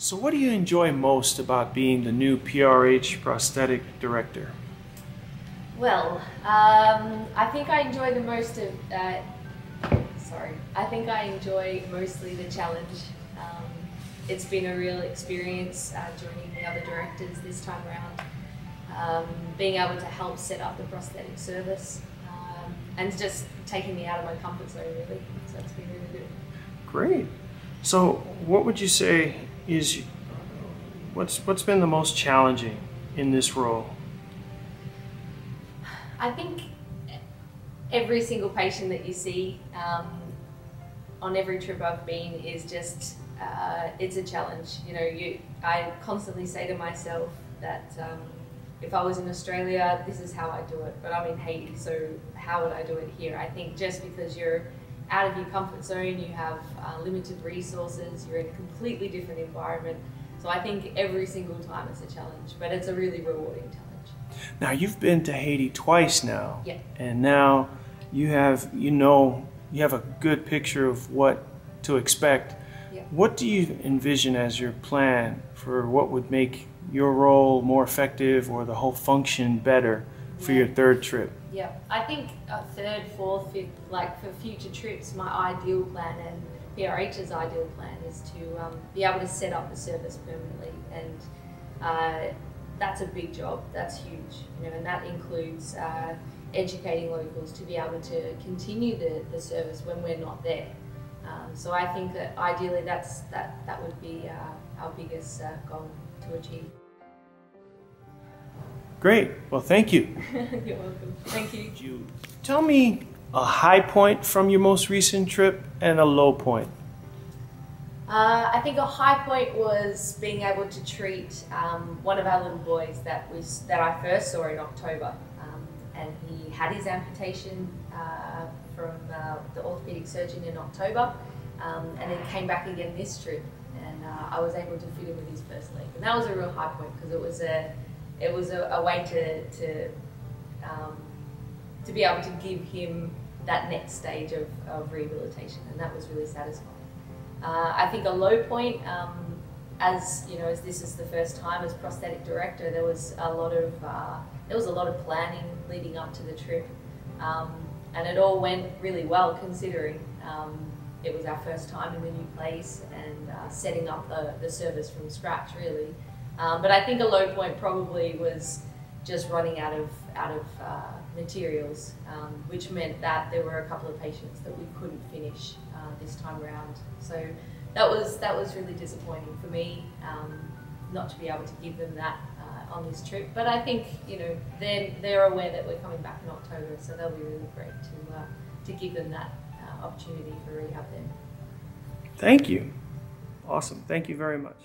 So what do you enjoy most about being the new PRH prosthetic director? Well, I think I enjoy the most of, I think I enjoy mostly the challenge. It's been a real experience joining the other directors this time around, being able to help set up the prosthetic service, and just taking me out of my comfort zone really, so it's been really good. Great. So what would you say is, what's been the most challenging in this role? I think every single patient that you see on every trip I've been is just, it's a challenge. You know, I constantly say to myself that if I was in Australia, this is how I do it, but I'm in Haiti, so how would I do it here? I think just because you're out of your comfort zone, you have limited resources, you're in a completely different environment. So I think every single time it's a challenge, but it's a really rewarding challenge. Now you've been to Haiti twice now, yeah. And now you have a good picture of what to expect. Yeah. What do you envision as your plan for what would make your role more effective or the whole function better for your third trip? Yeah, I think a third, fourth, fifth, like for future trips, my ideal plan and PRH's ideal plan is to be able to set up the service permanently, and that's a big job. That's huge, you know, and that includes educating locals to be able to continue the service when we're not there. So I think that ideally that would be our biggest goal to achieve. Great. Well, thank you. You're welcome. Thank you. Tell me a high point from your most recent trip and a low point. I think a high point was being able to treat one of our little boys that I first saw in October, and he had his amputation from the orthopedic surgeon in October, and then came back again this trip, and I was able to fit him with his first leg, and that was a real high point because it was a way to be able to give him that next stage of rehabilitation, and that was really satisfying. I think a low point, as you know, as this is the first time as prosthetic director, there was a lot of planning leading up to the trip, and it all went really well considering it was our first time in the new place and setting up the service from scratch really. But I think a low point probably was just running out of materials, which meant that there were a couple of patients that we couldn't finish this time around. So that was really disappointing for me, not to be able to give them that on this trip. But I think, you know, they're aware that we're coming back in October, so they'll be really great to give them that opportunity for rehab then. Thank you. Awesome. Thank you very much.